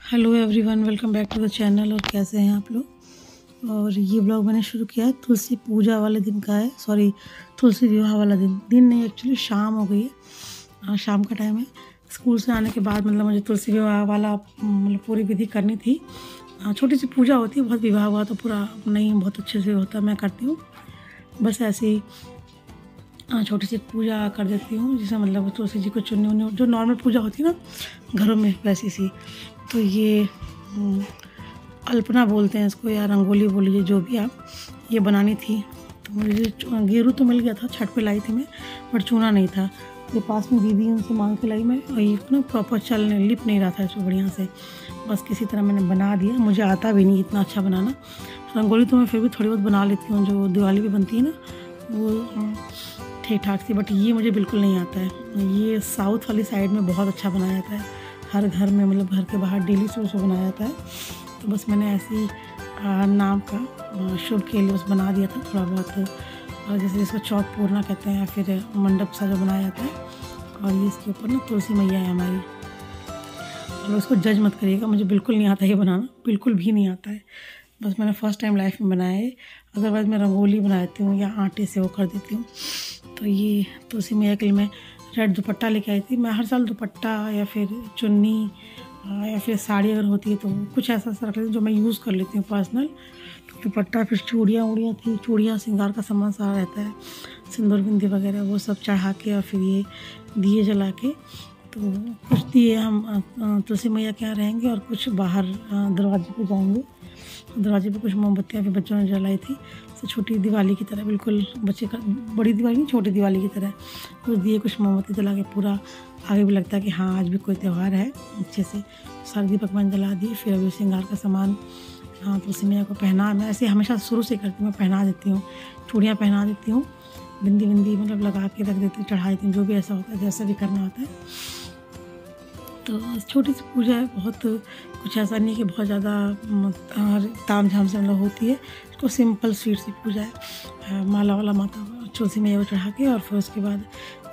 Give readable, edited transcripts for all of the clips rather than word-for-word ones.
Hello everyone, welcome back to the channel. और कैसे हैं आप लोग। और ये ब्लॉग मैंने शुरू किया है तुलसी पूजा वाले दिन का है, सॉरी तुलसी विवाह वाला दिन नहीं, एक्चुअली शाम हो गई है। शाम का टाइम है। स्कूल से आने के बाद मुझे तुलसी विवाह वाला पूरी विधि करनी थी। छोटी सी पूजा होती है, बहुत विवाह हुआ तो पूरा नहीं बहुत अच्छे से होता, मैं करती हूँ बस ऐसे ही छोटी सी पूजा कर देती हूँ, जिसे तुलसी जी को चुन्नी उन्नी जो नॉर्मल पूजा होती है ना घरों में वैसी सी। तो ये अल्पना बोलते हैं इसको या रंगोली बोल लीजिए, जो भी आप, ये बनानी थी। तो मुझे गेरू तो मिल गया था, छठ पे लाई थी मैं, बट चूना नहीं था। ये पास में दीदी उनसे मांग के लाई मैं, और ये ना प्रॉपर चलने लिप नहीं रहा था इसको बढ़िया से। बस किसी तरह मैंने बना दिया। मुझे आता भी नहीं इतना अच्छा बनाना। रंगोली तो मैं फिर भी थोड़ी बहुत बना लेती हूँ, जो दिवाली पे बनती है ना वो ठीक ठाक थी, बट ये मुझे बिल्कुल नहीं आता है। ये साउथ वाली साइड में बहुत अच्छा बनाया जाता है, हर घर में घर के बाहर डेली से उसको बनाया जाता है। तो बस मैंने ऐसी नाम का शुभ के लिए बस बना दिया था थोड़ा बहुत, जैसे इसको चौक पूर्णा कहते हैं या फिर मंडप सा जो बनाया जाता है। और ये इसके ऊपर ना तुलसी मैया है हमारी। और उसको जज मत करिएगा, मुझे बिल्कुल नहीं आता ये बनाना, बिल्कुल भी नहीं आता है। बस मैंने फर्स्ट टाइम लाइफ में बनाया है। अदरवाइज़ मैं रंगोली बना देती हूँ या आटे से वो कर देती हूँ। तो ये तुलसी मैया के लिए मैं रेड दुपट्टा लेके आई थी। मैं हर साल दुपट्टा या फिर चुन्नी या फिर साड़ी अगर होती है तो कुछ ऐसा रख लेती हूँ जो मैं यूज़ कर लेती हूँ पर्सनल। तो दुपट्टा, फिर चूड़ियाँ थी, चूड़ियाँ श्रृंगार का सामान सारा रहता है, सिंदूर बिंदी वगैरह वो सब चढ़ा के, और फिर ये दिए जला के। तो कुछ दिए हम तुलसी मैया के यहाँ रहेंगे और कुछ बाहर दरवाजे पे जाएंगे। दरवाजे पे कुछ मोमबत्तियाँ भी बच्चों ने जलाई थी, तो छोटी दिवाली की तरह, बिल्कुल बच्चे का बड़ी दिवाली नहीं, छोटी दिवाली की तरह कुछ दिए, कुछ मोमबत्ती जला के पूरा आगे भी लगता है कि हाँ आज भी कोई त्यौहार है अच्छे से। सारे दीपक मैंने जला दिए। फिर अभी श्रृंगार का सामान तुलसी मैया को पहना, मैं ऐसे हमेशा शुरू से करती हूँ, मैं पहना देती हूँ, चूड़ियाँ पहना देती हूँ, बिंदी लगा के रख देती हूँ, चढ़ा देती हूँ, जो भी ऐसा होता है जैसा भी करना होता है। तो छोटी सी पूजा है, बहुत कुछ ऐसा नहीं कि बहुत ज़्यादा ताम झाम से होती है। इसको सिंपल स्वीट सी पूजा है। माला वाला माता तुलसी मैया को चढ़ा के, और फिर उसके बाद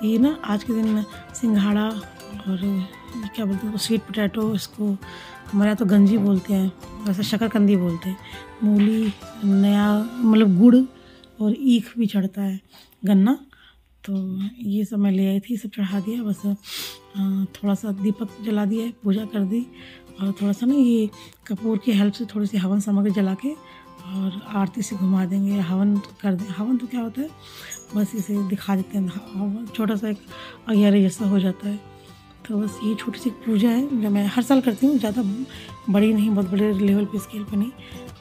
ये ना आज के दिन सिंघाड़ा और ये क्या बोलते हैं स्वीट पोटैटो, इसको हमारे यहाँ तो गंजी बोलते हैं, वैसे शकरकंदी बोलते हैं। मूली, नया गुड़ और ईख भी चढ़ता है, गन्ना। तो ये सब मैं ले आई थी, सब चढ़ा दिया। बस थोड़ा सा दीपक जला दिया है, पूजा कर दी, और थोड़ा सा ना ये कपूर की हेल्प से थोड़ी सी हवन सामग्री जला के और आरती से घुमा देंगे, हवन कर दें। हवन तो क्या होता है, बस इसे दिखा देते हैं, छोटा सा एक अगियारी जैसा हो जाता है। तो बस ये छोटी सी पूजा है जो मैं हर साल करती हूँ, ज़्यादा बड़ी नहीं, बहुत बड़े लेवल पे स्केल पे नहीं,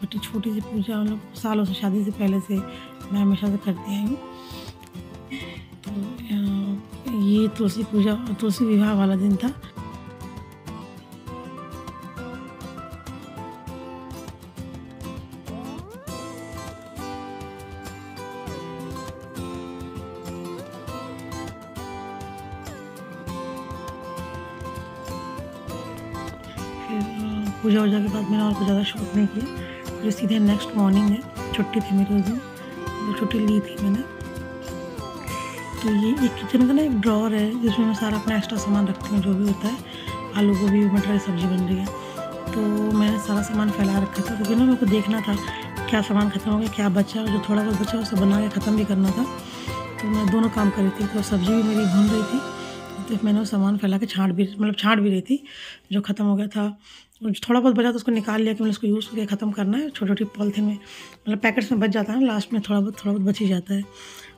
बट छोटी सी पूजा सालों से, शादी से पहले से मैं हमेशा से करती आई हूँ। तो ये तुलसी पूजा, तुलसी विवाह वाला दिन था। फिर पूजा वूजा के बाद मैंने और कुछ ज़्यादा शौक नहीं किया। फिर सीधे नेक्स्ट मॉर्निंग है, छुट्टी थी मेरी उस दिन, तो छुट्टी ली थी मैंने। तो ये एक किचन का ना एक ड्रॉर है, जिसमें मैं सारा अपना एक्स्ट्रा सामान रखती हूँ, जो भी होता है। आलू गोभी मटर की सब्ज़ी बन रही है, तो मैंने सारा सामान फैला रखा था, क्योंकि ना मेरे को देखना था क्या सामान ख़त्म हो गया, क्या बचा, और जो थोड़ा बहुत बचा उसे बना के ख़त्म भी करना था। तो मैं दोनों काम कर रही थी। तो सब्ज़ी भी मेरी भून रही थी, तो मैंने वो सामान फैला के छाँट भी रही थी जो ख़त्म हो गया था। और जो थोड़ा बहुत बचा था उसको निकाल लिया कि मैंने उसको यूज़ करके ख़त्म करना है। छोटी छोटी पॉलीथिन में पैकेट्स में बच जाता है ना, लास्ट में थोड़ा बहुत बच ही जाता है।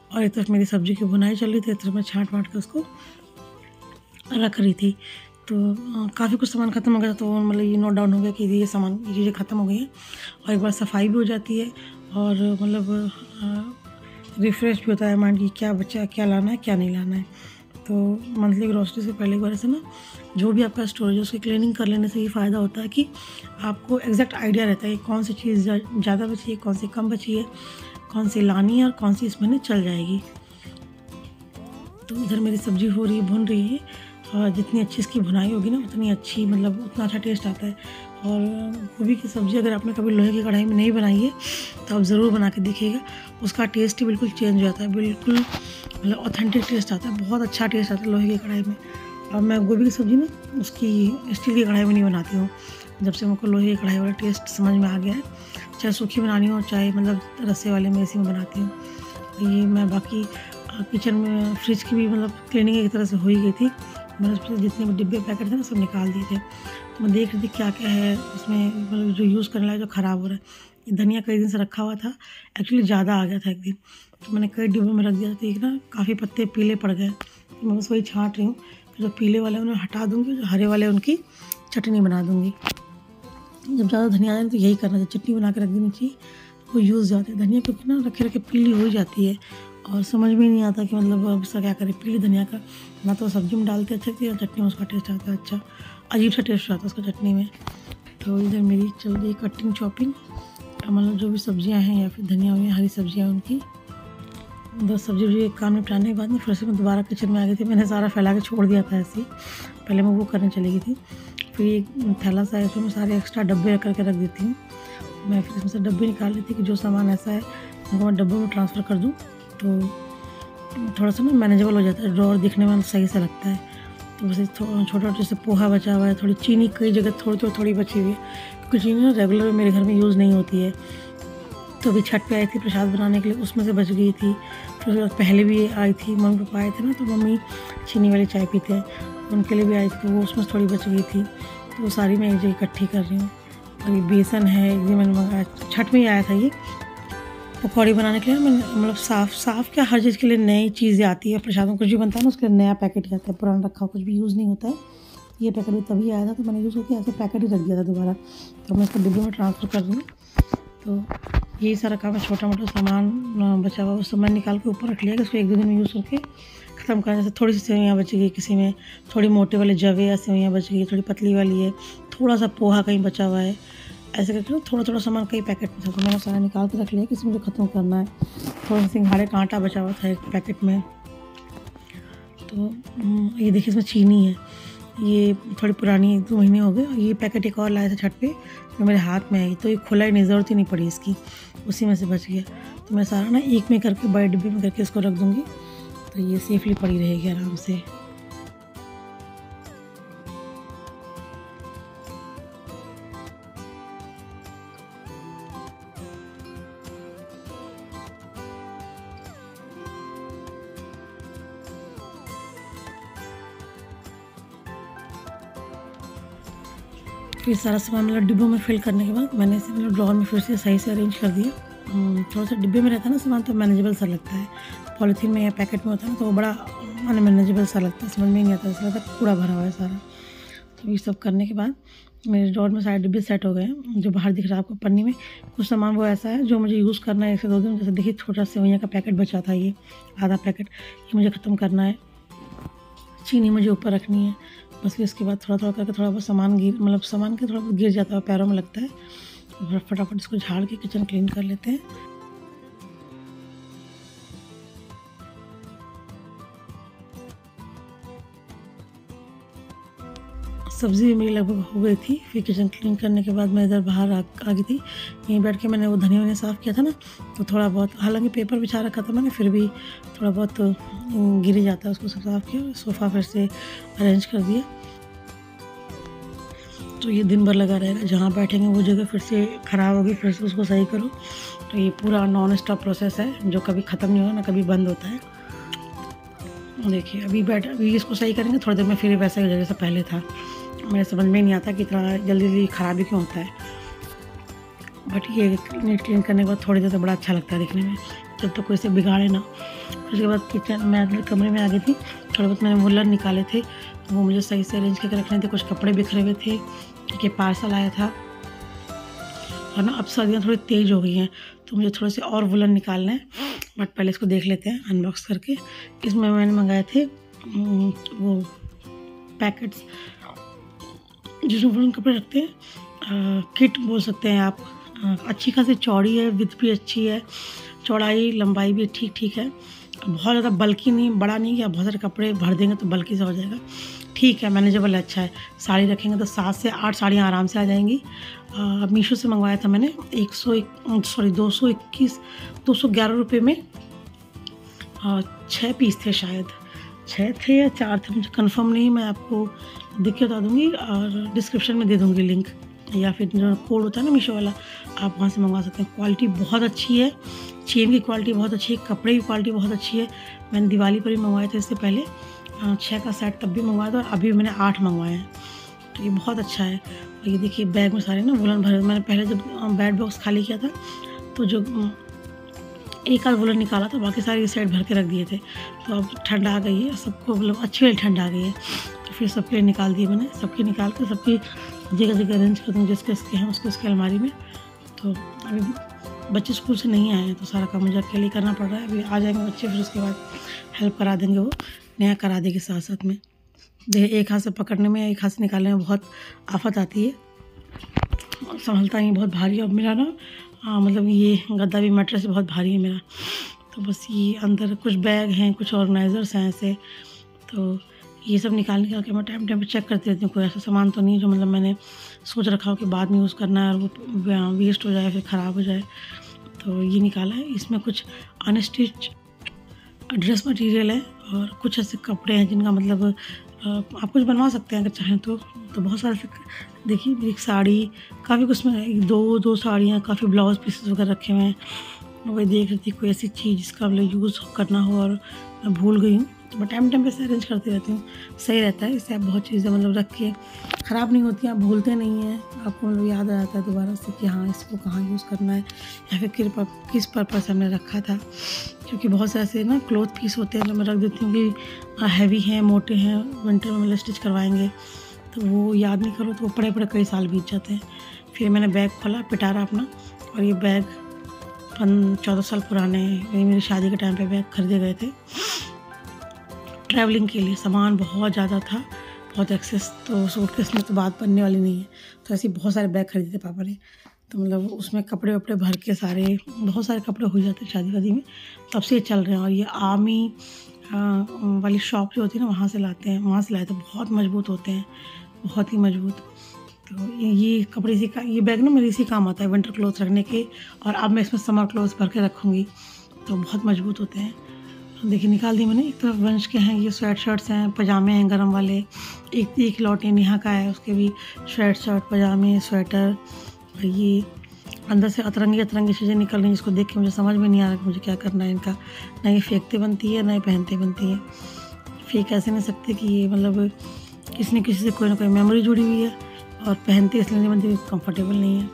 और एक तरफ मेरी सब्ज़ी की बुनाई चल रही थी, एक तरफ मैं छाँट वाँट के उसको रख रही थी। तो काफ़ी कुछ सामान ख़त्म हो गया, तो ये नोट डाउन हो गया कि ये सामान, ये चीज़ें ख़त्म हो गई हैं। और एक बार सफाई भी हो जाती है, और रिफ़्रेश भी होता है माइंड कि क्या बचा, क्या लाना है, क्या नहीं लाना है। तो मंथली ग्रॉसरी से पहले एक बार ऐसे ना जो भी आपका स्टोरेज है उसकी क्लीनिंग कर लेने से ये फ़ायदा होता है कि आपको एग्जैक्ट आइडिया रहता है कि कौन सी चीज़ ज़्यादा बची है, कौन सी कम बची है, कौन सी लानी है और कौन सी इस महीने चल जाएगी। तो इधर मेरी सब्ज़ी हो रही है, भुन रही है, और जितनी अच्छी इसकी भुनाई होगी ना उतनी अच्छी, उतना अच्छा टेस्ट आता है। और गोभी की सब्ज़ी अगर आपने कभी लोहे की कढ़ाई में नहीं बनाई है तो आप ज़रूर बना के देखिएगा, उसका टेस्ट ही बिल्कुल चेंज हो जाता है, बिल्कुल ऑथेंटिक टेस्ट आता है, बहुत अच्छा टेस्ट आता है लोहे की कढ़ाई में। अब मैं गोभी की सब्ज़ी ना उसकी स्टील की कढ़ाई में नहीं बनाती हूँ। जब से मुझको लोहे की कढ़ाई वाला टेस्ट समझ में आ गया है, चाहे सूखी बनानी हो चाहे मतलब रस्से वाले में इसी में बनाती हूँ। ये मैं बाकी किचन में फ्रिज की भी मतलब क्लीनिंग एक तरह से हो ही गई थी। मैंने उसमें जितने भी डिब्बे पैकेट थे ना सब निकाल दिए थे। तो मैं देख रही थी क्या क्या है उसमें, मतलब जो यूज़ करने लायक जो ख़राब हो रहा है। ये धनिया कई दिन से रखा हुआ था, एक्चुअली ज़्यादा आ गया था एक दिन, तो मैंने कई डिब्बों में रख दिया था। एक ना काफ़ी पत्ते पीले पड़ गए, तो मैं बस वही छाँट रही हूँ। जो पीले वाले उन्हें हटा दूँगी, जो हरे वाले उनकी चटनी बना दूँगी। जब ज़्यादा धनिया आ जाए तो यही करना चाहिए, चटनी बना के रख देनी चाहिए, वो यूज़ जाते हैं। धनिया क्योंकि ना रखे रखे पीली हो ही जाती है और समझ में नहीं आता कि मतलब अब इसका क्या करें। पीली धनिया का ना तो सब्जी में डालते अच्छे से, और चटनी में उसका टेस्ट आता है अच्छा, अजीब सा टेस्ट आता है उसका चटनी में। तो इधर मेरी चल रही कटिंग चॉपिंग, मतलब जो भी सब्जियां हैं या फिर धनिया हुई हरी सब्जियां उनकी। बस सब्जी भी एक काम निपटाने के बाद में फिर से मैं दोबारा किचन में आ गई थी। मैंने सारा फैला के छोड़ दिया था ऐसे ही, पहले मैं वो करने चली गई थी। फिर एक थैला सा है उसमें मैं सारे एक्स्ट्रा डब्बे रख करके रख देती हूँ। मैं फिर इसमें से डब्बे निकाल लेती कि जो सामान ऐसा है उनको मैं डब्बों में ट्रांसफ़र कर दूँ, तो थोड़ा सा ना मैनेजेबल हो जाता है, ड्रॉअर दिखने में सही से लगता है। तो वैसे छोटा जैसे पोहा बचा हुआ है, थोड़ी चीनी कई जगह थोड़ी बची हुई है, क्योंकि चीनी ना रेगुलर मेरे घर में यूज़ नहीं होती है। तो अभी छठ पे आई थी प्रसाद बनाने के लिए, उसमें से बच गई थी। फिर उसके पहले भी आई थी, मम्मी पापा आए थे ना, तो मम्मी चीनी वाली चाय पीते हैं, उनके लिए भी आई थी, तो वो उसमें थोड़ी बच गई थी। तो वो सारी मैं एक जगह इकट्ठी कर रही हूँ। और ये बेसन है, ये मैंने मंगाया, छठ में ही आया था ये। पकौड़ी बनाने के लिए मैंने मतलब साफ़ क्या, हर चीज़ के लिए नई चीज़ें आती है। प्रसाद में कुछ भी बनता है ना उसके लिए नया पैकेट आता है, पुराना रखा कुछ भी यूज़ नहीं होता है। ये पैकेट भी तभी आया था, तो मैंने यूज़ करके ऐसे पैकेट ही रख दिया था दोबारा, तो मैं इसको डिब्बे में ट्रांसफ़र कर रही हूँ। तो यही सारा काम है, छोटा मोटा सामान बचा हुआ वो सामान निकाल के ऊपर रख लिया कि उसको 1-2 दिन में यूज़ करके ख़त्म करना। जैसे थोड़ी सी सेवइयाँ बच गई, किसी में थोड़ी मोटे वाले जवे या सेवइयाँ बच गई, थोड़ी पतली वाली है, थोड़ा सा पोहा कहीं बचा हुआ है, ऐसे करके थोड़ा सामान कई पैकेट में था, तो मैंने सारा निकाल के रख लिया कि इसमें मुझे ख़त्म करना है। थोड़ा सा सिंघाड़े का आटा बचा हुआ था एक पैकेट में। तो ये देखिए इसमें चीनी है, ये थोड़ी पुरानी 1-2 महीने हो गए, और ये पैकेट एक और लाया था छठ पे, जो मेरे हाथ में है, तो ये खुला ही नहीं, ज़रूरत ही नहीं पड़ी इसकी, उसी में से बच गया। तो मैं सारा ना एक में करके बड़े डिब्बे में करके इसको रख दूँगी, तो ये सेफली पड़ी रहेगी आराम से। फिर सारा सामान मतलब डिब्बों में फिल करने के बाद मैंने इसे मतलब ड्रॉअर में फिर से सही से अरेंज कर दिया। थोड़ा सा डिब्बे में रहता है ना सामान, तो मैनेजेबल सा लगता है। पॉलीथीन में या पैकेट में होता है ना, तो वो बड़ा अनमैनेजेबल सा लगता है, समझ में नहीं आता, ऐसा लगता है कूड़ा भरा हुआ है सारा। तो ये सब करने के बाद मेरे ड्रॉअर में सारे डिब्बे सेट हो गए हैं। जो बाहर दिख रहा है आपको पन्नी में, कुछ सामान वो ऐसा है जो मुझे यूज़ करना है 1 से 2 दिन। जैसे देखिए छोटा सेवइयाँ का पैकेट बचा था, ये आधा पैकेट, ये मुझे ख़त्म करना है। चीनी मुझे ऊपर रखनी है, बस फिर इसके बाद थोड़ा करके थोड़ा बहुत सामान सामान के थोड़ा बहुत गिर जाता है, पैरों में लगता है। फटाफट इसको झाड़ के किचन क्लीन कर लेते हैं। सब्ज़ी भी मेरी लगभग हो गई थी। फिर किचन क्लीन करने के बाद मैं इधर बाहर आ गई थी। यहीं बैठ के मैंने वो धनिया वनिया साफ़ किया था ना, तो थोड़ा बहुत, हालांकि पेपर बिछा रखा था मैंने, फिर भी थोड़ा बहुत गिर ही जाता है, उसको सब साफ़ किया। सोफ़ा फिर से अरेंज कर दिया, तो ये दिन भर लगा रहेगा। जहाँ बैठेंगे वो जगह फिर से ख़राब होगी, फिर से उसको सही करो। तो ये पूरा नॉन स्टॉप प्रोसेस है जो कभी ख़त्म नहीं होगा, ना कभी बंद होता है। देखिए अभी इसको सही करेंगे, थोड़ी देर में फिर वैसा ही हो जाएगा जैसा पहले था। मेरे समझ में नहीं आता कि इतना जल्दी ख़राबी क्यों होता है, बट ये नीट क्लीन करने के बाद थोड़ी देर तो बड़ा अच्छा लगता है दिखने में, जब तक कोई इसे बिगाड़े ना। फिर उसके बाद किचन मैं अपने कमरे में आ गई थी। थोड़े बहुत मैंने वुलन निकाले थे, तो वो मुझे सही से अरेंज करके रखने थे। कुछ कपड़े बिखरे हुए थे क्योंकि पार्सल आया था, और ना अब सर्दियाँ थोड़ी तेज़ हो गई हैं, तो मुझे थोड़े से और वुलन निकालना है। बट पहले इसको देख लेते हैं अनबॉक्स करके। इसमें मैंने मंगाए थे वो पैकेट्स जिसमें वुलन कपड़े रखते हैं, किट बोल सकते हैं आप। अच्छी खासी चौड़ी है, विड्थ भी अच्छी है, चौड़ाई लंबाई भी ठीक है। बहुत ज़्यादा बल्कि नहीं, बड़ा नहीं, या बहुत सारे कपड़े भर देंगे तो बल्कि से हो जाएगा। ठीक है, मैनेजेबल है, अच्छा है। साड़ी रखेंगे तो 7 से 8 साड़ियाँ आराम से आ जाएंगी। मीशो से मंगवाया था मैंने 211 रुपये में 6 पीस थे शायद। 6 थे या 4 थे, मुझे कंफर्म नहीं, मैं आपको देख के बता दूँगी और डिस्क्रिप्शन में दे दूँगी लिंक, या फिर जो कोड होता है ना मीशो वाला, आप वहाँ से मंगवा सकते हैं। क्वालिटी बहुत अच्छी है, चेन की क्वालिटी बहुत अच्छी है, कपड़े की क्वालिटी बहुत अच्छी है। मैंने दिवाली पर भी मंगवाए थे इससे पहले 6 का सेट, तब भी मंगवाया था, और अभी मैंने 8 मंगवाए हैं, तो ये बहुत अच्छा है। और ये देखिए बैग में सारे ना वुलन भरे, मैंने पहले जब बैट बॉक्स खाली किया था तो जो एक आध वुलन निकाला था, बाकी सारे सेट भर के रख दिए थे। तो अब ठंड आ गई है, सबको मतलब अच्छी वाली ठंड आ गई है, तो फिर सबके लिए निकाल दिए मैंने, सबके निकाल कर सबकी जगह जगह अरेंज कर दूँगी, जिसके इसके हैं उसके उसके अलमारी में। तो अभी बच्चे स्कूल से नहीं आए हैं तो सारा काम मुझे अकेले करना पड़ रहा है। अभी आ जाएंगे बच्चे, फिर उसके बाद हेल्प करा देंगे, वो नया करा देंगे साथ साथ में। देखिए एक हाथ से पकड़ने में, एक हाथ से निकालने में बहुत आफत आती है, संभलता नहीं, बहुत भारी है। अब मेरा ना मतलब ये गद्दा भी मैट्रेस बहुत भारी है मेरा। तो बस ये अंदर कुछ बैग हैं, कुछ ऑर्गेनाइज़र्स हैं ऐसे, तो ये सब निकाल के मैं टाइम टाइम पे चेक करती रहती हूँ, कोई ऐसा सामान तो नहीं जो मतलब मैंने सोच रखा हो कि बाद में यूज़ करना है और वो वेस्ट हो जाए, फिर ख़राब हो जाए। तो ये निकाला है, इसमें कुछ अनस्टिच ड्रेस मटेरियल है और कुछ ऐसे कपड़े हैं जिनका मतलब आप कुछ बनवा सकते हैं अगर चाहें तो। बहुत सारे देखिए, एक साड़ी, काफ़ी कुछ में दो साड़ियाँ, काफ़ी ब्लाउज पीसेस वगैरह रखे हुए हैं। वही देख रही थी कोई ऐसी चीज़ जिसका मतलब यूज़ करना हो और मैं भूल गई हूँ, तो मैं टाइम टाइम पे से अरेंज करती रहती हूँ, सही रहता है। इससे आप बहुत चीज़ें मतलब रख के ख़राब नहीं होती, आप भूलते नहीं हैं, आपको मतलब याद आ जाता है दोबारा से कि हाँ इसको कहाँ यूज़ करना है या फिर किस पर्पज़ से हमने रखा था। क्योंकि बहुत से ऐसे ना क्लॉथ पीस होते हैं जो मैं रख देती हूँ कि हैवी हैं, मोटे हैं, विंटर में मतलब स्टिच करवाएंगे, तो वो याद नहीं करो तो वो पड़े पड़े कई साल बीत जाते हैं। फिर मैंने बैग खोला पिटारा अपना, और ये बैग 14 साल पुराने, ये मेरी शादी के टाइम पे बैग खरीदे गए थे ट्रैवलिंग के लिए। सामान बहुत ज़्यादा था, बहुत एक्सेस, तो सूटकेस में तो बात बनने वाली नहीं है। तो ऐसे बहुत सारे बैग खरीदे थे पापा ने, तो मतलब उसमें कपड़े वपड़े भर के सारे, बहुत सारे कपड़े हो जाते हैं शादी वादी में, तब से ये चल रहे हैं। और ये आर्मी वाली शॉप जो होती है ना, वहाँ से लाते हैं, वहाँ से लाए थे, बहुत मजबूत होते हैं, बहुत ही मजबूत। तो ये कपड़े इसी का, ये बैग ना मेरे इसी काम आता है विंटर क्लोथ रखने के, और अब मैं इसमें समर क्लोथ भर के रखूँगी, तो बहुत मजबूत होते हैं। देखिए निकाल दी मैंने। एक तरफ वंश के हैं, ये स्वेट शर्ट्स हैं, पजामे हैं गरम वाले, एक लौटे नेहा का है, उसके भी स्वेट शर्ट, पजामे, स्वेटर। और ये अंदर से अतरंगी चीज़ें निकल रही हैं, जिसको देख के मुझे समझ में नहीं आ रहा कि मुझे क्या करना है इनका। ना ये फेंकते बनती है, ना ये पहनते बनती है। फेंक ऐसे नहीं सकते कि ये मतलब किसी न किसी से कोई ना कोई मेमोरी जुड़ी हुई है, और पहनते इसलिए नहीं बनती, कंफर्टेबल नहीं है।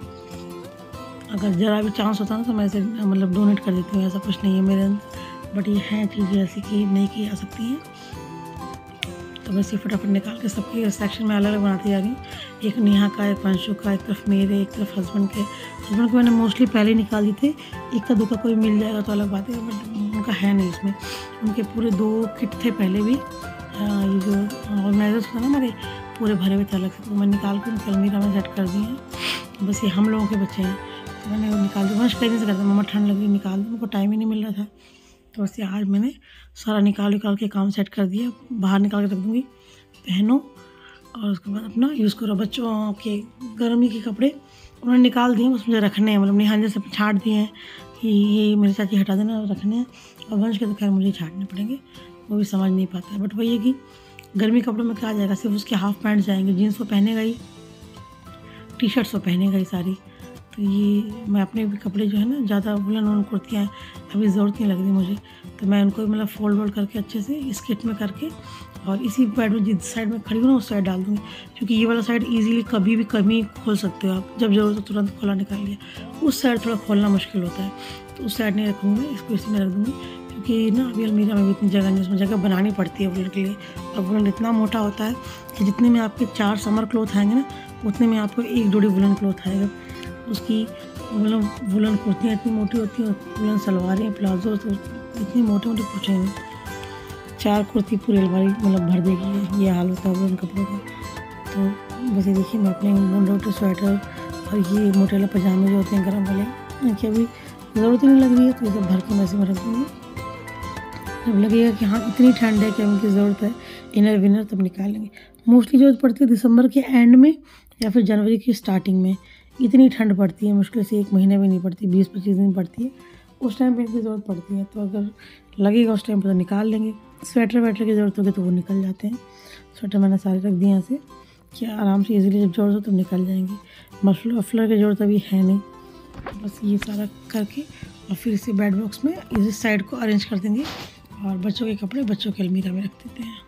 अगर ज़रा भी चांस होता ना तो मैं इसे मतलब डोनेट कर देती हूँ, ऐसा कुछ नहीं है मेरे अंदर, बट ये हैं चीज़ें ऐसी कि नहीं की जा सकती हैं। तो बस ये फटाफट निकाल के सबके सेक्शन में अलग अलग बनाती जा रही हूँ। एक नेहा का, एक वंशु का, एक तरफ मेरे, एक तरफ हस्बैंड के मैंने मोस्टली पहले ही निकाल दी थे। एक का दो का कोई मिल जाएगा तो अलग बात है, बट उनका है नहीं इसमें। उनके पूरे 2 किट थे पहले भी, ये जो ऑर्गेनाइजर्स था ना हमारे, पूरे भरे हुए थे अलग से, तो मैं निकाल के उनकी अलमीरा में सेट कर दिए हैं। बस ये हम लोगों के बच्चे हैं, तो मैंने वो निकाल दिया। वंश कहीं से करता, मम्मा ठंड लग रही, निकाल दी, उनको टाइम ही नहीं मिल रहा था। तो वैसे आज मैंने सारा निकाल के काम सेट कर दिया। बाहर निकाल के रख दूँगी, पहनो और उसके बाद अपना यूज़ करो। बच्चों के गर्मी के कपड़े उन्होंने निकाल दिए, बस मुझे रखने हैं, मतलब निहान जैसे छाट दिए हैं कि ये मेरे साथ ही हटा देना और रखने हैं। और वंश के तो खैर मुझे छाटने पड़ेंगे, वो भी समझ नहीं पाता है। बट वही है कि गर्मी कपड़ों में क्या आ जाएगा, सिर्फ उसके हाफ पैंट जाएंगे, जीन्स वो पहनेगा ही, टी शर्ट्स वो पहनेगा ही सारी। तो ये मैं अपने भी कपड़े जो है ना, ज़्यादा वुलन कुर्तियाँ अभी ज़रूरत नहीं लग रही मुझे, तो मैं उनको मतलब फोल्ड करके अच्छे से इस किट में करके, और इसी पैड में जिस साइड में खड़ी हूँ ना उस साइड डाल दूँगी। क्योंकि ये वाला साइड इजीली कभी खोल सकते हो आप, जब ज़रूरत हो तुरंत खोला निकाल लिया। उस साइड थोड़ा खोलना मुश्किल होता है, तो उस साइड नहीं रखूँगी मैं, इसको इसी में रख दूँगी। क्योंकि ना अभी अलमीरा में भी इतनी जगह नहीं, उसमें जगह बनानी पड़ती है वुलन के लिए। और वुलन इतना मोटा होता है कि जितने में आपके 4 समर क्लोथ आएंगे ना, उतने में आपको 1 जोड़ी वुलन क्लोथ आएगा। उसकी मतलब वुलन कुर्तियाँ इतनी मोटी होती हैं, वुलन सलवारें, प्लाजो तो इतनी मोटे पूछे नहीं, 4 कुर्ती पूरी अलमारी मतलब भर देगी। ये हाल होता है वुलन कपड़ों का। तो बस ये देखिए, मैं अपने मोटे स्वेटर और ये मोटे वाले पजामे जो होते हैं गर्म वाले, इनकी अभी ज़रूरत ही नहीं लग रही है, तो ये सब भर के मैं ऐसे में रख दूँगी। जब लगेगा कि हाँ इतनी ठंड है कि उनकी ज़रूरत है इनर विनर, तब निकाल लेंगे। मोस्टली ज़रूरत पड़ती है दिसंबर के एंड में या फिर जनवरी की स्टार्टिंग में। इतनी ठंड पड़ती है, मुश्किल से 1 महीने भी नहीं पड़ती, 20-25 दिन पड़ती है, उस टाइम पे इनकी ज़रूरत पड़ती है। तो अगर लगेगा उस टाइम पर तो निकाल लेंगे, स्वेटर वेटर की ज़रूरत होगी तो वो निकल जाते हैं। स्वेटर मैंने सारे रख दिए ऐसे कि आराम से इजीली जब ज़रूरत हो तो निकल जाएंगी। मफलर की ज़रूरत अभी है नहीं। बस ये सारा करके और फिर इसे बेड बॉक्स में इस साइड को अरेंज कर देंगे और बच्चों के कपड़े बच्चों के अलमीरा में रख देते हैं।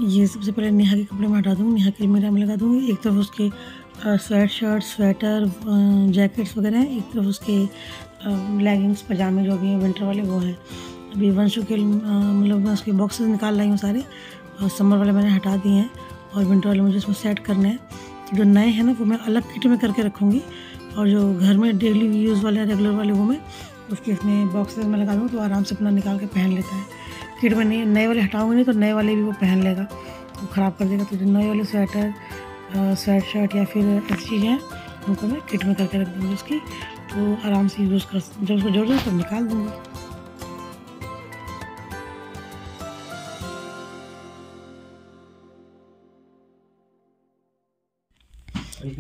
ये सबसे पहले नेहा के कपड़े में हटा दूँगी, नेहा के अलमीरा में लगा दूँगी। एक तरफ उसके स्वेट शर्ट, स्वेटर, जैकेट्स वगैरह हैं, एक तरफ उसके लेगिंग्स, पजामे जो भी हैं विंटर वाले वो हैं। अभी वंशु के मतलब मैं उसके बॉक्सेस निकाल लाई हूँ सारे, और समर वाले मैंने हटा दिए हैं और विंटर वाले मुझे इसमें सेट करने हैं। तो जो नए हैं ना वो मैं अलग किट में करके रखूँगी, और जो घर में डेली यूज़ वाले रेगुलर वाले वो मैं उसके इसमें बॉक्सेस में लगा दूँ तो आराम से अपना निकाल के पहन लेता है। किट में नहीं, नए वाले हटाऊँगी नहीं तो नए वाले भी वो पहन लेगा, वो ख़राब कर देगा। तो जो नए वाले स्वेटर, स्वेट शर्ट या फिर ऐसी चीज़ें हैं उनको मैं किट में करके रख दूँगी उसकी, तो आराम से यूज़ कर, जब उसको ज़रूरत है तब निकाल दूँगी।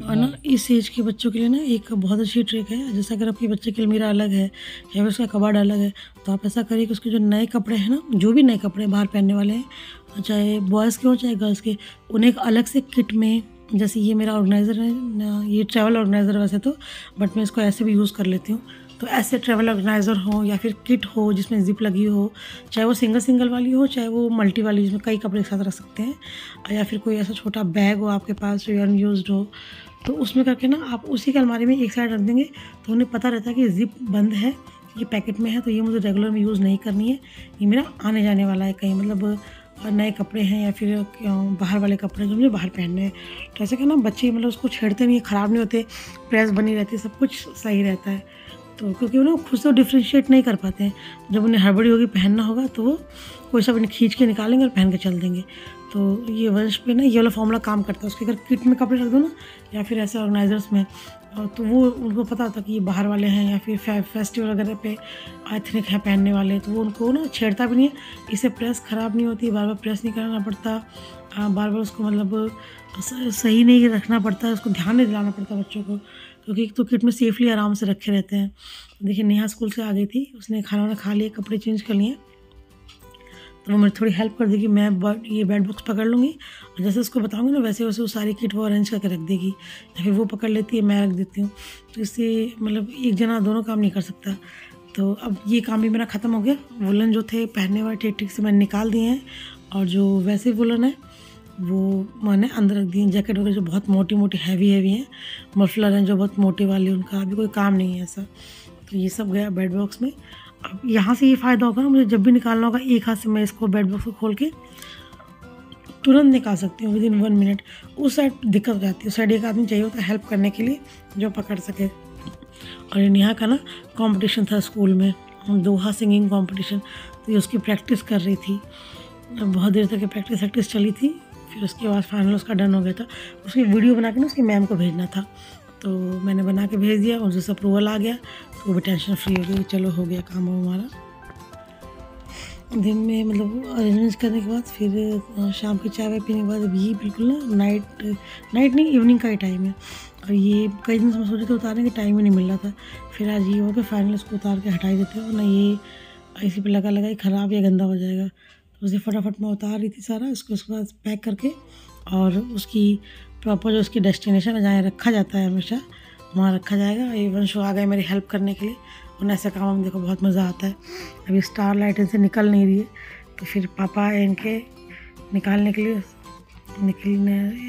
और ना इस एज के बच्चों के लिए ना एक बहुत अच्छी ट्रिक है, जैसे अगर आपके बच्चे की अलमीरा अलग है या फिर उसका कबाड़ अलग है तो आप ऐसा करिए कि उसके जो नए कपड़े हैं ना, जो भी नए कपड़े बाहर पहनने वाले हैं, चाहे बॉयज़ के हों चाहे गर्ल्स के, उन्हें एक अलग से किट में, जैसे ये मेरा ऑर्गेनाइज़र है, ये ट्रैवल ऑर्गेनाइज़र वैसे तो, बट मैं इसको ऐसे भी यूज़ कर लेती हूँ। तो ऐसे ट्रैवल ऑर्गेनाइज़र हो या फिर किट हो जिसमें जिप लगी हो, चाहे वो सिंगल वाली हो चाहे वो मल्टी वाली जिसमें कई कपड़े एक साथ रख सकते हैं, या फिर कोई ऐसा छोटा बैग हो आपके पास जो अनयूज्ड हो, तो उसमें करके ना आप उसी के अलमारी में एक साइड रख देंगे तो उन्हें पता रहता है कि जिप बंद है, ये पैकेट में है, तो ये मुझे रेगुलर में यूज़ नहीं करनी है, ये मेरा आने जाने वाला है कहीं, मतलब नए कपड़े हैं या फिर बाहर वाले कपड़े जो मुझे बाहर पहनने हैं। तो ऐसे क्या ना बच्चे मतलब उसको छेड़ते नहीं, ख़राब नहीं होते, प्रेस बनी रहती है, सब कुछ सही रहता है। तो क्योंकि वो ना खुद से डिफ्रेंशिएट नहीं कर पाते हैं, जब उन्हें हड़बड़ी होगी पहनना होगा तो वो कोई सब उन्हें खींच के निकालेंगे और पहन के चल देंगे। तो ये वंश पे ना ये वाला फॉर्मूला काम करता है, उसके अगर किट में कपड़े रख दो ना या फिर ऐसे ऑर्गेनाइजर्स में, तो वो उनको पता होता है कि ये बाहर वाले हैं या फिर फेस्टिवल वगैरह पे एथनिक है पहनने वाले, तो वो उनको ना छेड़ता भी नहीं है। इससे प्रेस ख़राब नहीं होती, बार बार प्रेस नहीं कराना पड़ता, बार बार उसको मतलब सही नहीं रखना पड़ता है, उसको ध्यान नहीं दिलाना पड़ता बच्चों को, क्योंकि तो किट में सेफली आराम से रखे रहते हैं। देखिए नेहा स्कूल से आ गई थी, उसने खाना वाना खा लिया, कपड़े चेंज कर लिए, तो वो मेरी थोड़ी हेल्प कर देगी, मैं ये बेड बॉक्स पकड़ लूँगी और जैसे उसको बताऊँगी ना वैसे वैसे वो सारी किट वो अरेंज करके रख देगी, या फिर वो पकड़ लेती है मैं रख देती हूँ। तो इससे मतलब एक जना दोनों काम नहीं कर सकता। तो अब ये काम भी मेरा ख़त्म हो गया। वुलन जो थे पहनने वाले ठीक ठीक से मैंने निकाल दिए हैं, और जो वैसे वुलन है वो मैंने अंदर रख दिए। जैकेट वगैरह जो बहुत मोटी मोटी हैवी हैं, मफलर हैं जो बहुत मोटे वाले, उनका अभी कोई काम नहीं है ऐसा। तो ये सब गया बेड बॉक्स में। अब यहाँ से ये फ़ायदा होगा ना, मुझे जब भी निकालना होगा एक हाथ से मैं इसको बेड बॉक्स को खोल के तुरंत निकाल सकती हूँ विदिन 1 मिनट। उस साइड दिक्कत हो जाती है, उस साइड एक आदमी चाहिए होता है हेल्प करने के लिए जो पकड़ सके। और नेहा का ना कंपटीशन था स्कूल में, दोहा सिंगिंग कंपटीशन, तो ये उसकी प्रैक्टिस कर रही थी, बहुत देर तक प्रैक्टिस चली थी। फिर उसके बाद फाइनल उसका डन हो गया था, उसकी वीडियो बना के ना उसकी मैम को भेजना था, तो मैंने बना के भेज दिया, उनसे अप्रूवल आ गया, तो वो भी टेंशन फ्री हो गई, चलो हो गया काम हमारा। दिन में मतलब अरेंजमेंट्स करने के बाद फिर शाम की चाय वाय पीने के बाद अब ये बिल्कुल ना नाइट नहीं इवनिंग का ही टाइम है। और ये कई दिन से मैं सोची थी उतारने का टाइम ही नहीं मिल रहा था, फिर आज ये हो गया फाइनल, इसको उतार के हटा ही देते हैं, वरना ये इसी पे लगा ही ख़राब या गंदा हो जाएगा। तो उसे फटाफट मैं उतार रही थी सारा, उसके बाद पैक करके, और उसकी प्रॉपर जो उसकी डेस्टिनेशन है जहाँ रखा जाता है हमेशा वहाँ रखा जाएगा। ये वंशु आ गए मेरी हेल्प करने के लिए, उन ऐसे काम में देखो बहुत मज़ा आता है। अभी स्टार लाइट इनसे निकल नहीं रही है, तो फिर पापा इनके निकालने के लिए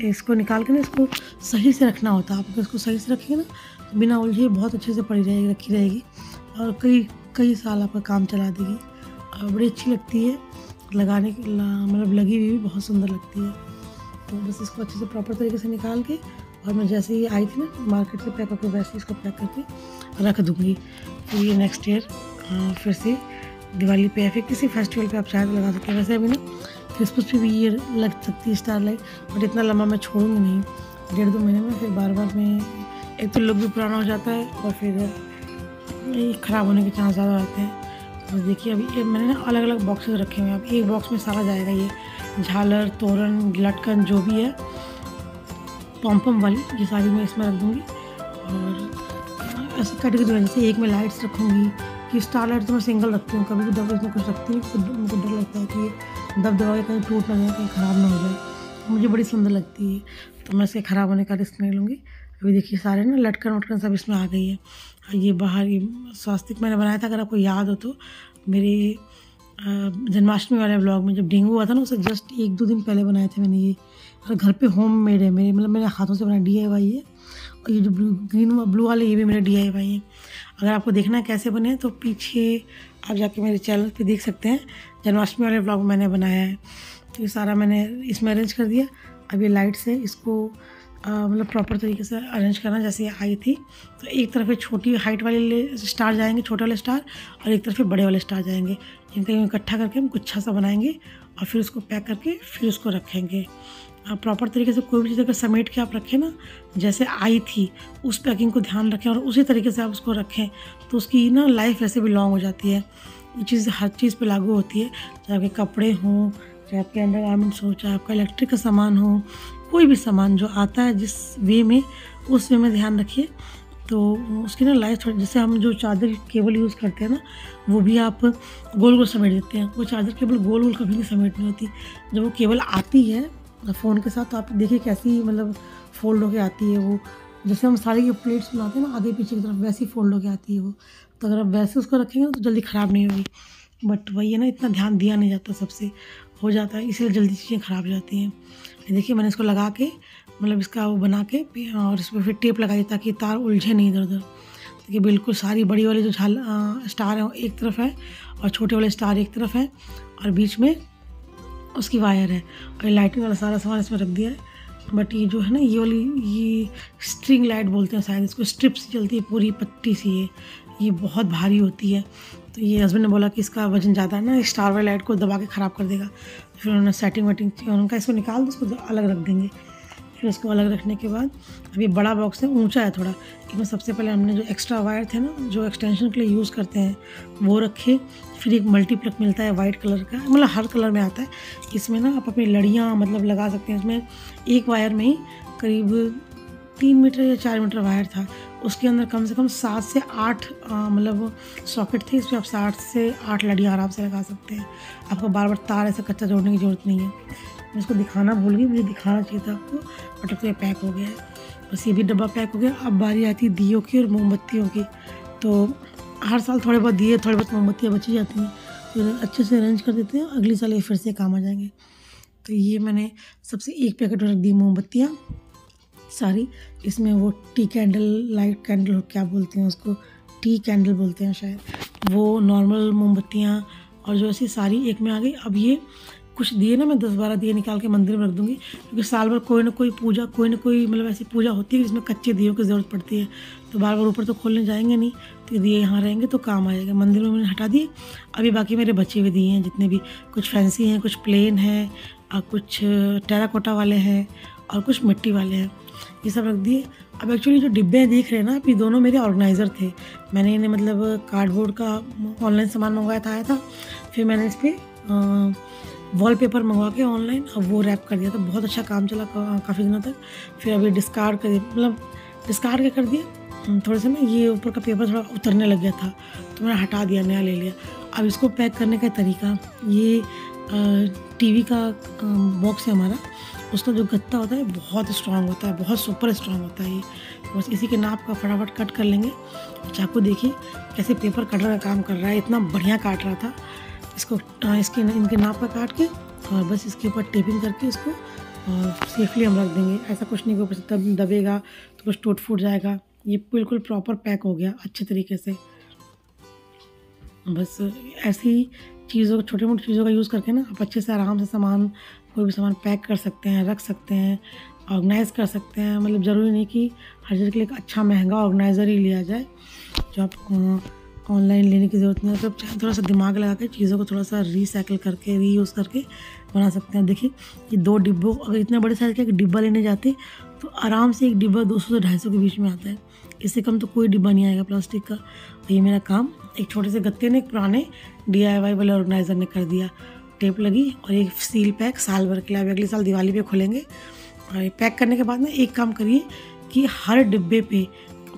इसको निकाल के ना इसको सही से रखना होता है। आप अगर इसको सही से रखेंगे ना तो बिना उलझे बहुत अच्छे से पड़ी रहेगी, रखी रहेगी, और कई साल आपका काम चला देगी। और बड़ी अच्छी लगती है लगाने की, मतलब लगी हुई भी बहुत सुंदर लगती है। तो बस इसको अच्छे से प्रॉपर तरीके से निकाल के, और मैं जैसे ही आई थी ना मार्केट से पैक करके वैसे इसको पैक करके रख दूँगी। फिर ये नेक्स्ट ईयर फिर से दिवाली पे या फिर किसी फेस्टिवल पे आप शायद लगा सकते हैं। वैसे अभी ना क्रिसमस पे भी ये लग सकती है स्टार लाइट, बट इतना लंबा मैं छोड़ूंगी नहीं, 1.5-2 महीने में फिर बार में एक तो लुक भी पुराना हो जाता है और फिर ये ख़राब होने के चांस ज़्यादा रहते हैं। तो देखिए अभी ये मैंने ना अलग अलग बॉक्सेस रखे हुए हैं, अब एक बॉक्स में सारा जाएगा, ये झालर, तोरण, लटकन जो भी है पॉम वाली, ये सारी मैं इसमें रख दूँगी। और ऐसे कैटेगरी है, जैसे एक में लाइट्स रखूँगी कि स्टार लाइट तो मैं सिंगल रखती हूँ, कभी भी दबा इसमें कुछ रखती नहीं, उनको डर लगता है कि ये दब दबा के कहीं टूट ना जाए, कहीं ख़राब ना हो जाए। मुझे बड़ी सुंदर लगती है, तो मैं इसके ख़राब होने का रिस्क नहीं लूँगी। अभी देखिए सारे ना लटकन वटकन सब इसमें आ गई है। ये बाहर ये स्वास्तिक मैंने बनाया था, अगर आपको याद हो तो मेरे जन्माष्टमी वाले ब्लॉग में जब डेंगू हुआ था ना, उससे जस्ट 1-2 दिन पहले बनाए थे मैंने ये। और घर पे होम मेड है मेरे, मतलब मेरे हाथों से बना DIY है। और ये जो ब्लू वाले ये भी मेरे DIY है। अगर आपको देखना है कैसे बने तो पीछे आप जाके मेरे चैनल पे देख सकते हैं, जन्माष्टमी वाले ब्लॉग मैंने बनाया है। तो ये सारा मैंने इसमें अरेंज कर दिया। अब ये लाइट से इसको मतलब प्रॉपर तरीके से अरेंज करना, जैसे ये आई थी तो एक तरफ छोटी हाइट वाले स्टार जाएंगे, छोटे वाले स्टार, और एक तरफ बड़े वाले स्टार जाएंगे। इनका इकट्ठा करके हम गुच्छा सा बनाएंगे और फिर उसको पैक करके फिर उसको रखेंगे। प्रॉपर तरीके से कोई भी चीज़ अगर समेट के आप रखें ना, जैसे आई थी उस पैकिंग को ध्यान रखें और उसी तरीके से आप उसको रखें, तो उसकी ना लाइफ वैसे भी लॉन्ग हो जाती है। ये चीज़ हर चीज़ पे लागू होती है, चाहे आपके कपड़े हों, चाहे आपके अंडर गारमेंट्स हो, चाहे आपका इलेक्ट्रिक का सामान हो, कोई भी सामान जो आता है जिस वे में, उस वे में ध्यान रखिए। तो उसकी ना लाइफ थोड़ी, जैसे हम जो चार्जर केबल यूज़ करते हैं ना, वो भी आप गोल गोल समेट देते हैं, वो चार्जर केबल गोल गोल कभी नहीं समेटनी होती। जब वो केबल आती है फ़ोन के साथ, तो आप देखिए कैसी मतलब फ़ोल्ड होके आती है वो, जैसे हम सारे के प्लेट्स बनाते हैं ना आगे पीछे की तरफ, वैसी फ़ोल्ड होके आती है वो। तो अगर आप वैसे उसको रखेंगे तो जल्दी ख़राब नहीं होगी। बट वही है ना, इतना ध्यान दिया नहीं जाता, सबसे हो जाता है, इसलिए जल्दी चीज़ें ख़राब हो जाती हैं। देखिए मैंने इसको लगा के मतलब इसका वो बना के और इस पर फिर टेप लगाई ताकि तार उलझे नहीं इधर उधर। देखिए बिल्कुल सारी बड़ी वाली जो स्टार है वो एक तरफ है और छोटे वाले स्टार एक तरफ है और बीच में उसकी वायर है, और लाइटिंग वाला सारा सामान इसमें रख दिया है। बट ये जो है ना, ये वाली ये स्ट्रिंग लाइट बोलते हैं शायद इसको, स्ट्रिप से चलती है, पूरी पट्टी सी है, ये बहुत भारी होती है। तो ये हस्बैंड ने बोला कि इसका वजन ज़्यादा है ना, स्टार वाली लाइट को दबा के ख़राब कर देगा। फिर उन्होंने सेटिंग वेटिंग उनका इसको निकाल दो, उसको अलग रख देंगे। फिर उसको अलग रखने के बाद अब ये बड़ा बॉक्स है, ऊंचा है थोड़ा, इसमें सबसे पहले हमने जो एक्स्ट्रा वायर थे ना, जो एक्सटेंशन के लिए यूज़ करते हैं, वो रखे। फिर एक मल्टीप्लग मिलता है वाइट कलर का, मतलब हर कलर में आता है। इसमें ना आप अपनी लड़ियाँ मतलब लगा सकते हैं। इसमें एक वायर में ही करीब 3 मीटर या 4 मीटर वायर था, उसके अंदर कम से कम 7 से 8 मतलब सॉकेट थे। इस पर आप 7 से 8 लड़ियाँ आराम से लगा सकते हैं। आपको बार बार तार ऐसा कच्चा जोड़ने की ज़रूरत नहीं है। मैं इसको दिखाना भूल गई, मुझे दिखाना चाहिए था आपको, बट अब तो ये पैक हो गया है। बस ये भी डब्बा पैक हो गया। अब बारी आती है दियों की और मोमबत्तियों की। तो हर साल थोड़े बहुत दिए, थोड़ी बहुत मोमबत्तियाँ बची जाती हैं, तो अच्छे से अरेंज कर देते हैं, अगली साल ये फिर से काम आ जाएंगे। तो ये मैंने सबसे एक पैकेट रख दी मोमबत्तियाँ सारी। इसमें वो टी कैंडल, लाइट कैंडल क्या बोलते हैं उसको, टी कैंडल बोलते हैं शायद, वो नॉर्मल मोमबत्तियाँ और जो ऐसी सारी एक में आ गई। अब ये कुछ दिए ना मैं 10-12 दिए निकाल के मंदिर में रख दूँगी, क्योंकि साल भर कोई ना कोई पूजा, कोई ना कोई मतलब ऐसी पूजा होती है जिसमें कच्चे दियों की ज़रूरत पड़ती है। तो बार बार ऊपर तो खोलने जाएंगे नहीं, तो दिए यहाँ रहेंगे तो काम आएगा। मंदिर में मैंने हटा दिए। अभी बाकी मेरे बचे हुए दिए हैं जितने भी, कुछ फैंसी हैं, कुछ प्लेन हैं और कुछ टेराकोटा वाले हैं और कुछ मिट्टी वाले हैं, ये सब रख दिए। अब एक्चुअली जो डिब्बे देख रहे हैं ना, अभी दोनों मेरे ऑर्गेनाइज़र थे। मैंने इन्हें मतलब कार्डबोर्ड का ऑनलाइन सामान मंगवाया था, आया था, फिर मैंने इस पर वॉलपेपर मंगवा के ऑनलाइन और वो रैप कर दिया था। बहुत अच्छा काम चला काफ़ी दिनों तक। फिर अभी डिस्कार्ड कर दिया, मतलब डिस्कार्ड क्या कर दिया, थोड़े से ना ये ऊपर का पेपर थोड़ा उतरने लग गया था, तो मैंने हटा दिया, नया ले लिया। अब इसको पैक करने का तरीका, ये टीवी का बॉक्स है हमारा, उसका जो गत्ता होता है बहुत स्ट्रांग होता है, बहुत सुपर स्ट्रांग होता है ये। बस इसी के नाप का फटाफट कट कर लेंगे। चाकू देखिए कैसे पेपर कटर का काम कर रहा है, इतना बढ़िया काट रहा था। इसको इनके नाप का काट के और बस इसके ऊपर टेपिंग करके इसको सेफली हम रख देंगे। ऐसा कुछ नहीं कि ऊपर से तब दबेगा तो कुछ टूट फूट जाएगा। ये बिल्कुल प्रॉपर पैक हो गया अच्छे तरीके से। बस ऐसी चीज़ों, छोटी मोटी चीज़ों का यूज़ करके ना आप अच्छे से आराम से सामान, कोई भी सामान पैक कर सकते हैं, रख सकते हैं, ऑर्गेनाइज़ कर सकते हैं। मतलब ज़रूरी नहीं कि हर चीज़ के लिए एक अच्छा महंगा ऑर्गेनाइज़र ही लिया जाए, जो आप ऑनलाइन लेने की ज़रूरत नहीं है। तो आप थोड़ा सा दिमाग लगा के चीज़ों को थोड़ा सा रिसाइकिल करके, रीयूज़ करके बना सकते हैं। देखिए ये 2 डिब्बों, अगर इतने बड़े साइज़ का एक डिब्बा लेने जाते तो आराम से एक डिब्बा 200 से 250 के बीच में आता है। इससे कम तो कोई डिब्बा नहीं आएगा प्लास्टिक का। तो ये मेरा काम एक छोटे से गत्ते ने, एक पुराने DIY वाले ऑर्गेनाइज़र ने कर दिया। टेप लगी और एक सील पैक साल भर के लिए। अगले साल दिवाली पे खोलेंगे। और पैक करने के बाद ना एक काम करिए कि हर डिब्बे पे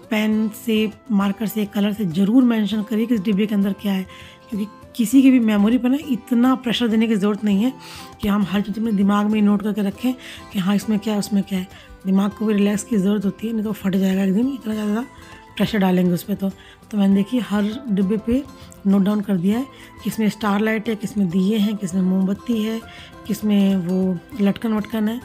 पेन से, मार्कर से, कलर से ज़रूर मेंशन करिए कि इस डिब्बे के अंदर क्या है, क्योंकि किसी की भी मेमोरी पर ना इतना प्रेशर देने की ज़रूरत नहीं है कि हम हर चीज़ अपने दिमाग में नोट करके रखें कि हाँ इसमें क्या है, उसमें क्या है। दिमाग को भी रिलैक्स की ज़रूरत होती है, नहीं तो फट जाएगा एक दिन, इतना ज़्यादा प्रेशर डालेंगे उस पर। तो मैंने देखिए हर डिब्बे पे नोट डाउन कर दिया है, किसमें स्टार लाइट है, किसमें दिए हैं, किसमें मोमबत्ती है, किसमें वो लटकन वटकन है।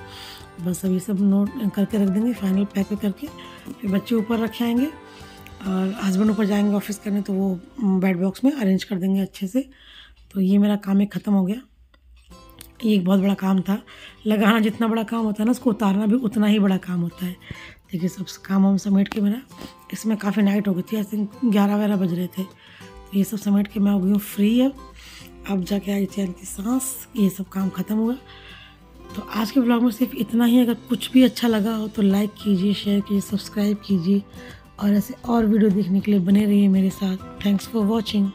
बस अब ये सब नोट करके रख देंगे फाइनल पैक करके। फिर बच्चे ऊपर रखे आएंगे और हस्बैंड ऊपर जाएंगे ऑफिस करने, तो वो बेड बॉक्स में अरेंज कर देंगे अच्छे से। तो ये मेरा काम एक ख़त्म हो गया। ये एक बहुत बड़ा काम था। लगाना जितना बड़ा काम होता है ना, उसको उतारना भी उतना ही बड़ा काम होता है। देखिए सब काम हम समेट के मेरा, इसमें काफ़ी नाइट हो गई थी, ऐसे 11-12 बज रहे थे। तो ये सब समेट के मैं हो गई हूँ फ्री। अब जाके आई चैन की सांस, ये सब काम ख़त्म हुआ। तो आज के ब्लॉग में सिर्फ इतना ही। अगर कुछ भी अच्छा लगा हो तो लाइक कीजिए, शेयर कीजिए, सब्सक्राइब कीजिए और ऐसे और वीडियो देखने के लिए बने रहिए मेरे साथ। Thanks for watching.